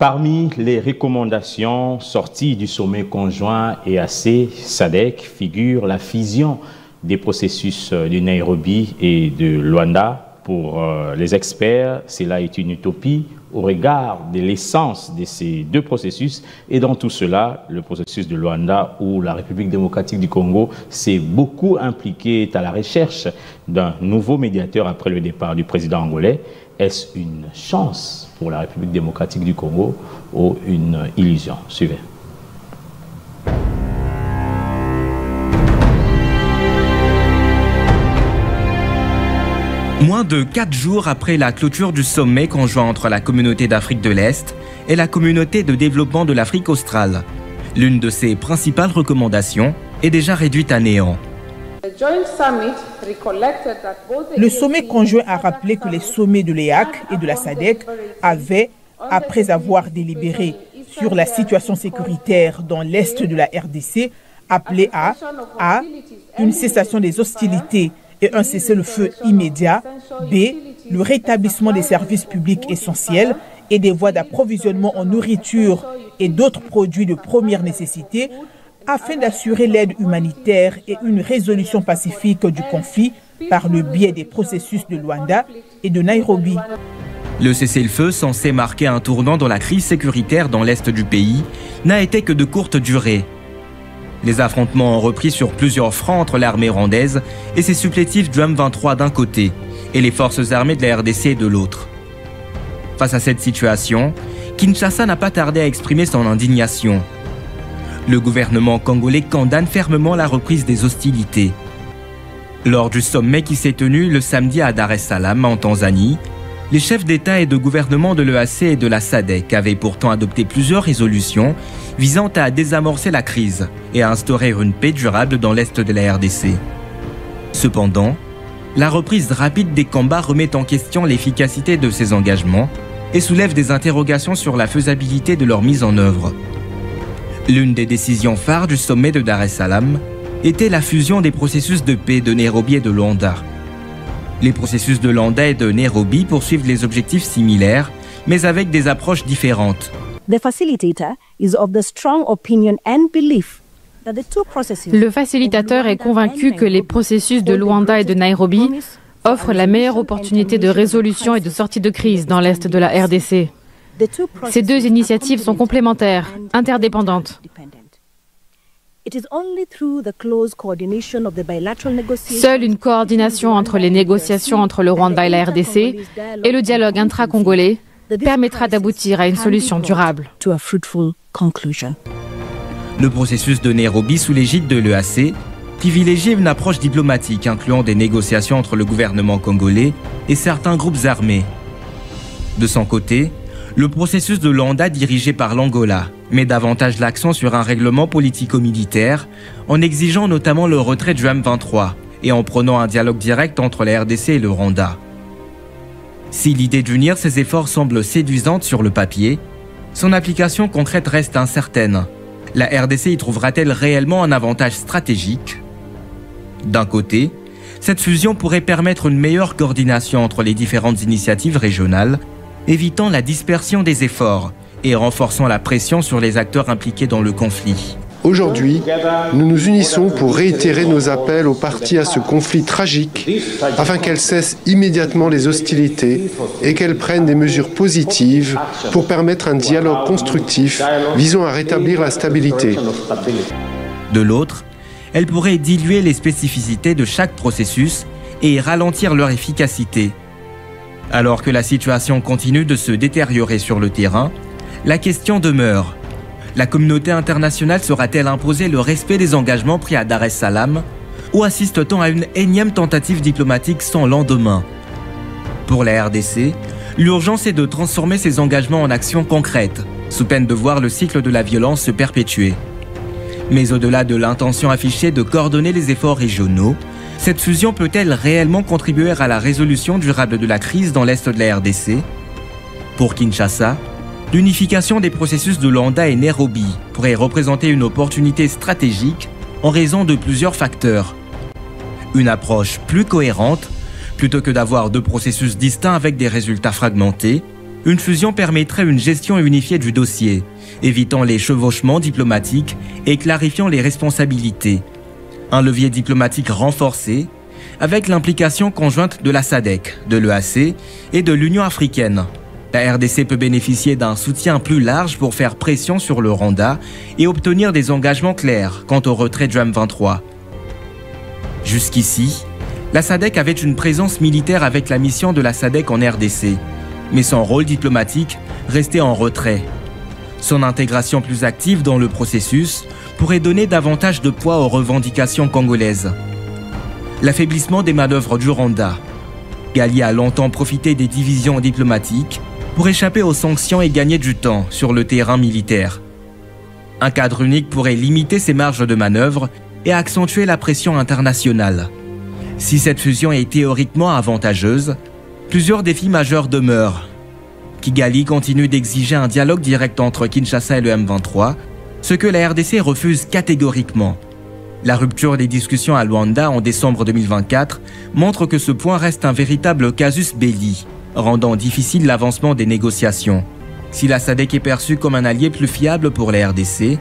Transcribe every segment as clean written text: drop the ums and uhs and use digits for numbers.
Parmi les recommandations sorties du sommet conjoint EAC-SADC figure la fusion des processus de Nairobi et de Luanda. Pour les experts, cela est une utopie au regard de l'essence de ces deux processus. Et dans tout cela, le processus de Luanda où la République démocratique du Congo s'est beaucoup impliquée à la recherche d'un nouveau médiateur après le départ du président angolais. Est-ce une chance pour la République démocratique du Congo ou une illusion? Suivez. Moins de 4 jours après la clôture du sommet conjoint entre la communauté d'Afrique de l'Est et la communauté de développement de l'Afrique australe, l'une de ses principales recommandations est déjà réduite à néant. Le sommet conjoint a rappelé que les sommets de l'EAC et de la SADC avaient, après avoir délibéré sur la situation sécuritaire dans l'est de la RDC, appelé à une cessation des hostilités et un cessez-le-feu immédiat, B, le rétablissement des services publics essentiels et des voies d'approvisionnement en nourriture et d'autres produits de première nécessité, afin d'assurer l'aide humanitaire et une résolution pacifique du conflit par le biais des processus de Luanda et de Nairobi. Le cessez-le-feu, censé marquer un tournant dans la crise sécuritaire dans l'est du pays, n'a été que de courte durée. Les affrontements ont repris sur plusieurs fronts entre l'armée rwandaise et ses supplétifs du M23 d'un côté et les forces armées de la RDC de l'autre. Face à cette situation, Kinshasa n'a pas tardé à exprimer son indignation. Le gouvernement congolais condamne fermement la reprise des hostilités. Lors du sommet qui s'est tenu le samedi à Dar es Salaam, en Tanzanie, les chefs d'État et de gouvernement de l'EAC et de la SADC avaient pourtant adopté plusieurs résolutions visant à désamorcer la crise et à instaurer une paix durable dans l'est de la RDC. Cependant, la reprise rapide des combats remet en question l'efficacité de ces engagements et soulève des interrogations sur la faisabilité de leur mise en œuvre. L'une des décisions phares du sommet de Dar es Salaam était la fusion des processus de paix de Nairobi et de Luanda. Les processus de Luanda et de Nairobi poursuivent les objectifs similaires, mais avec des approches différentes. Le facilitateur est convaincu que les processus de Luanda et de Nairobi offrent la meilleure opportunité de résolution et de sortie de crise dans l'est de la RDC. Ces deux initiatives sont complémentaires, interdépendantes. Seule une coordination entre les négociations entre le Rwanda et la RDC et le dialogue intra-congolais permettra d'aboutir à une solution durable. Le processus de Nairobi sous l'égide de l'EAC privilégie une approche diplomatique incluant des négociations entre le gouvernement congolais et certains groupes armés. De son côté, le processus de Luanda dirigé par l'Angola met davantage l'accent sur un règlement politico-militaire en exigeant notamment le retrait du M23 et en prônant un dialogue direct entre la RDC et le Rwanda. Si l'idée d'unir ces efforts semble séduisante sur le papier, son application concrète reste incertaine. La RDC y trouvera-t-elle réellement un avantage stratégique? D'un côté, cette fusion pourrait permettre une meilleure coordination entre les différentes initiatives régionales, évitant la dispersion des efforts et renforçant la pression sur les acteurs impliqués dans le conflit. Aujourd'hui, nous nous unissons pour réitérer nos appels aux parties à ce conflit tragique afin qu'elles cessent immédiatement les hostilités et qu'elles prennent des mesures positives pour permettre un dialogue constructif visant à rétablir la stabilité. De l'autre, elle pourrait diluer les spécificités de chaque processus et ralentir leur efficacité. Alors que la situation continue de se détériorer sur le terrain, la question demeure. La communauté internationale saura-t-elle imposer le respect des engagements pris à Dar es Salaam ou assiste-t-on à une énième tentative diplomatique sans lendemain? Pour la RDC, l'urgence est de transformer ces engagements en actions concrètes, sous peine de voir le cycle de la violence se perpétuer. Mais au-delà de l'intention affichée de coordonner les efforts régionaux, cette fusion peut-elle réellement contribuer à la résolution durable de la crise dans l'est de la RDC? Pour Kinshasa, l'unification des processus de Luanda et Nairobi pourrait représenter une opportunité stratégique en raison de plusieurs facteurs. Une approche plus cohérente, plutôt que d'avoir deux processus distincts avec des résultats fragmentés, Une fusion permettrait une gestion unifiée du dossier, évitant les chevauchements diplomatiques et clarifiant les responsabilités. Un levier diplomatique renforcé, avec l'implication conjointe de la SADC, de l'EAC et de l'Union africaine. La RDC peut bénéficier d'un soutien plus large pour faire pression sur le Rwanda et obtenir des engagements clairs quant au retrait du M23. Jusqu'ici, la SADC avait une présence militaire avec la mission de la SADC en RDC, mais son rôle diplomatique restait en retrait. Son intégration plus active dans le processus pourrait donner davantage de poids aux revendications congolaises. L'affaiblissement des manœuvres du Rwanda. Kigali a longtemps profité des divisions diplomatiques pour échapper aux sanctions et gagner du temps sur le terrain militaire. Un cadre unique pourrait limiter ses marges de manœuvre et accentuer la pression internationale. Si cette fusion est théoriquement avantageuse, plusieurs défis majeurs demeurent. Kigali continue d'exiger un dialogue direct entre Kinshasa et le M23, ce que la RDC refuse catégoriquement. La rupture des discussions à Luanda en décembre 2024 montre que ce point reste un véritable casus belli, rendant difficile l'avancement des négociations. Si la SADC est perçue comme un allié plus fiable pour la RDC,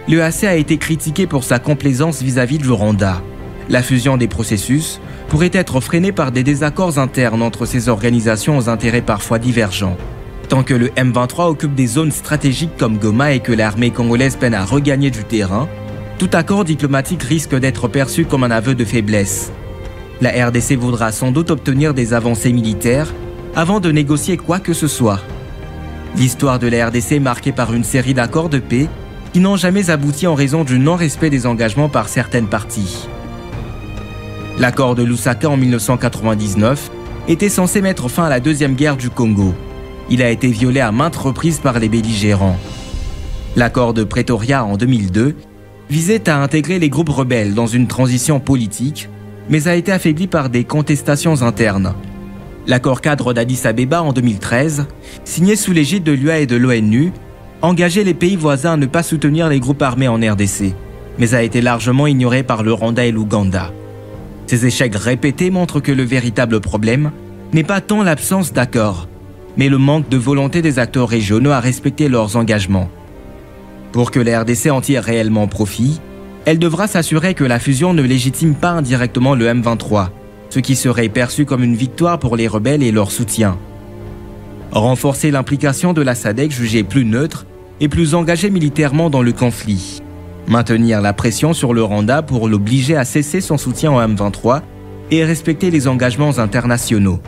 l'EAC a été critiqué pour sa complaisance vis-à-vis du Rwanda. La fusion des processus pourrait être freinée par des désaccords internes entre ces organisations aux intérêts parfois divergents. Tant que le M23 occupe des zones stratégiques comme Goma et que l'armée congolaise peine à regagner du terrain, tout accord diplomatique risque d'être perçu comme un aveu de faiblesse. La RDC voudra sans doute obtenir des avancées militaires avant de négocier quoi que ce soit. L'histoire de la RDC est marquée par une série d'accords de paix qui n'ont jamais abouti en raison du non-respect des engagements par certaines parties. L'accord de Lusaka en 1999 était censé mettre fin à la Deuxième Guerre du Congo. Il a été violé à maintes reprises par les belligérants. L'accord de Pretoria en 2002 visait à intégrer les groupes rebelles dans une transition politique, mais a été affaibli par des contestations internes. L'accord cadre d'Addis Abeba en 2013, signé sous l'égide de l'UA et de l'ONU, engageait les pays voisins à ne pas soutenir les groupes armés en RDC, mais a été largement ignoré par le Rwanda et l'Ouganda. Ces échecs répétés montrent que le véritable problème n'est pas tant l'absence d'accord, mais le manque de volonté des acteurs régionaux à respecter leurs engagements. Pour que la RDC en tire réellement profit, elle devra s'assurer que la fusion ne légitime pas indirectement le M23, ce qui serait perçu comme une victoire pour les rebelles et leur soutien. Renforcer l'implication de la SADC jugée plus neutre et plus engagée militairement dans le conflit. Maintenir la pression sur le Rwanda pour l'obliger à cesser son soutien au M23 et respecter les engagements internationaux.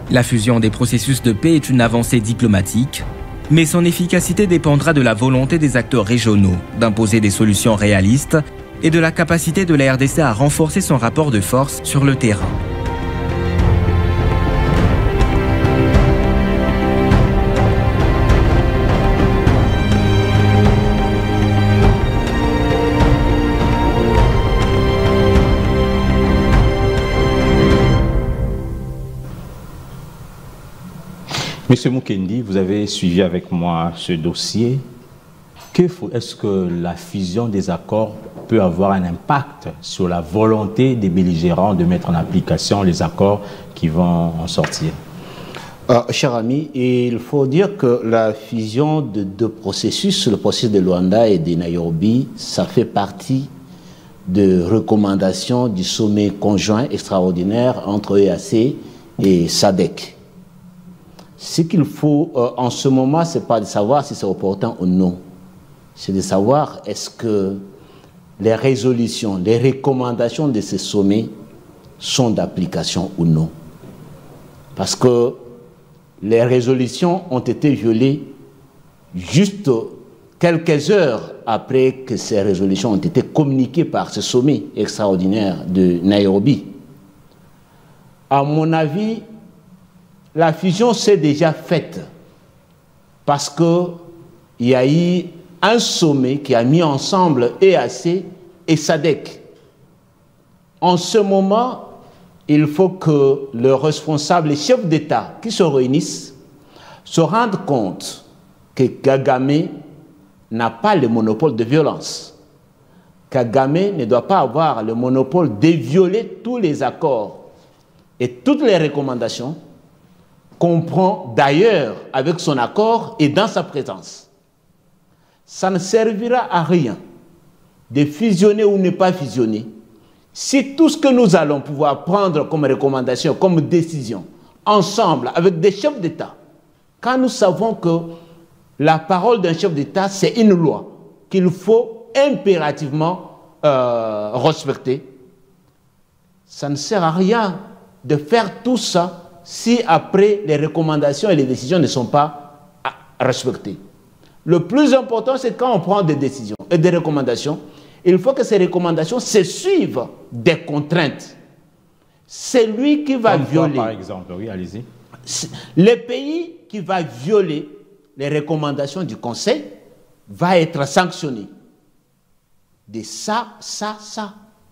La fusion des processus de paix est une avancée diplomatique, mais son efficacité dépendra de la volonté des acteurs régionaux d'imposer des solutions réalistes et de la capacité de la RDC à renforcer son rapport de force sur le terrain. Monsieur Mukendi, vous avez suivi avec moi ce dossier. Est-ce que la fusion des accords peut avoir un impact sur la volonté des belligérants de mettre en application les accords qui vont en sortir? Cher ami, il faut dire que la fusion de deux processus, le processus de Luanda et de Nairobi, ça fait partie de recommandations du sommet conjoint extraordinaire entre EAC et SADC. Ce qu'il faut en ce moment, ce n'est pas de savoir si c'est opportun ou non. C'est de savoir est-ce que les résolutions, les recommandations de ces sommets sont d'application ou non. Parce que les résolutions ont été violées juste quelques heures après que ces résolutions ont été communiquées par ce sommet extraordinaire de Nairobi. À mon avis, la fusion s'est déjà faite parce qu'il y a eu un sommet qui a mis ensemble EAC et SADC. En ce moment, il faut que le responsable, les chefs d'État qui se réunissent, se rendent compte que Kagame n'a pas le monopole de violence. Kagame ne doit pas avoir le monopole de violer tous les accords et toutes les recommandations comprend d'ailleurs avec son accord et dans sa présence. Ça ne servira à rien de fusionner ou ne pas fusionner si tout ce que nous allons pouvoir prendre comme recommandation, comme décision, ensemble, avec des chefs d'État, quand nous savons que la parole d'un chef d'État, c'est une loi qu'il faut impérativement respecter, ça ne sert à rien de faire tout ça si après les recommandations et les décisions ne sont pas respectées. Le plus important, c'est quand on prend des décisions et des recommandations, il faut que ces recommandations se suivent des contraintes. C'est lui qui va violer. Par exemple, oui, allez-y. Le pays qui va violer les recommandations du Conseil va être sanctionné. De ça.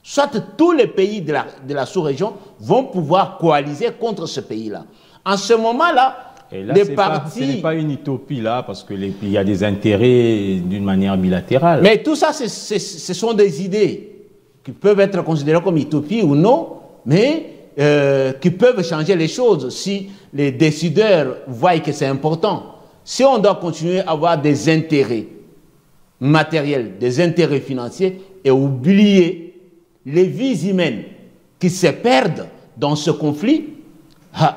Soit tous les pays de la sous-région vont pouvoir coaliser contre ce pays-là. En ce moment-là, les partis... Ce n'est pas une utopie là, parce qu'il y a des intérêts d'une manière bilatérale. Mais tout ça, ce sont des idées qui peuvent être considérées comme utopie ou non, mais qui peuvent changer les choses si les décideurs voient que c'est important. Si on doit continuer à avoir des intérêts matériels, des intérêts financiers, et oublier les vies humaines qui se perdent dans ce conflit,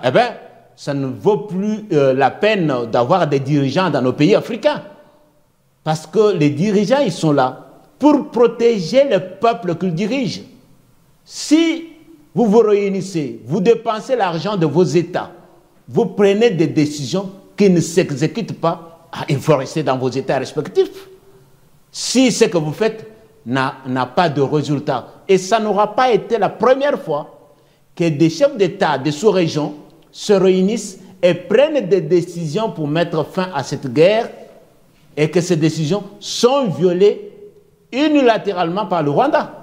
eh bien, ça ne vaut plus la peine d'avoir des dirigeants dans nos pays africains. Parce que les dirigeants, ils sont là pour protéger le peuple qu'ils dirigent. Si vous vous réunissez, vous dépensez l'argent de vos États, vous prenez des décisions qui ne s'exécutent pas, il faut rester dans vos États respectifs. Si ce que vous faites n'a pas de résultat, et ça n'aura pas été la première fois que des chefs d'État de sous-région se réunissent et prennent des décisions pour mettre fin à cette guerre, et que ces décisions sont violées unilatéralement par le Rwanda.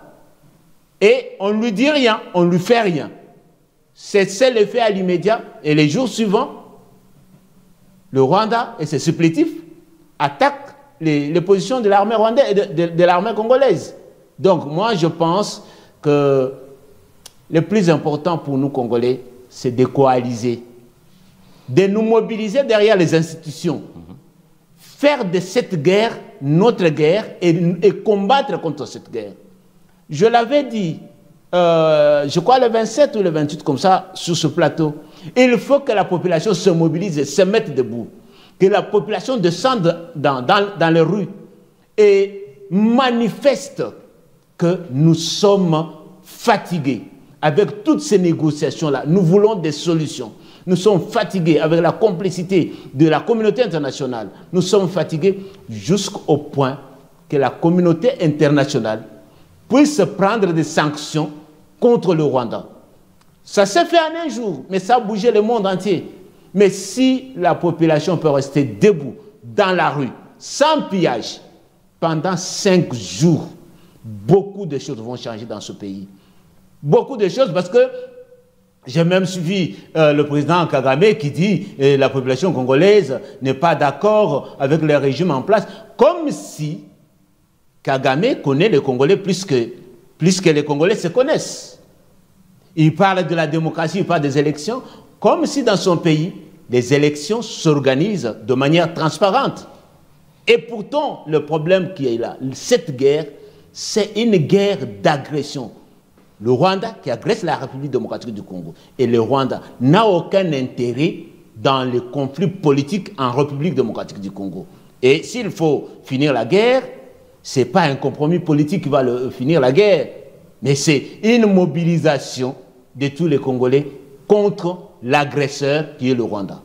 Et on ne lui dit rien, on ne lui fait rien. C'est l'effet à l'immédiat, et les jours suivants, le Rwanda et ses supplétifs attaquent les positions de l'armée rwandaise et de l'armée congolaise. Donc moi je pense que le plus important pour nous Congolais, c'est de coaliser, de nous mobiliser derrière les institutions, faire de cette guerre notre guerre et combattre contre cette guerre. Je l'avais dit, je crois le 27 ou le 28 comme ça, sur ce plateau, il faut que la population se mobilise et se mette debout, que la population descende dans les rues et manifeste que nous sommes fatigués avec toutes ces négociations-là. Nous voulons des solutions. Nous sommes fatigués avec la complicité de la communauté internationale. Nous sommes fatigués jusqu'au point que la communauté internationale puisse prendre des sanctions contre le Rwanda. Ça s'est fait en un jour, mais ça a bougé le monde entier. Mais si la population peut rester debout dans la rue, sans pillage, pendant 5 jours, beaucoup de choses vont changer dans ce pays. Beaucoup de choses, parce que j'ai même suivi le président Kagame qui dit la population congolaise n'est pas d'accord avec le régime en place, comme si Kagame connaît les Congolais plus que les Congolais se connaissent. Il parle de la démocratie, il parle des élections, comme si dans son pays, les élections s'organisent de manière transparente. Et pourtant, le problème qui est là, cette guerre, c'est une guerre d'agression. Le Rwanda qui agresse la République démocratique du Congo. Et le Rwanda n'a aucun intérêt dans le conflit politique en République démocratique du Congo. Et s'il faut finir la guerre, ce n'est pas un compromis politique qui va finir la guerre, mais c'est une mobilisation de tous les Congolais contre l'agresseur qui est le Rwanda.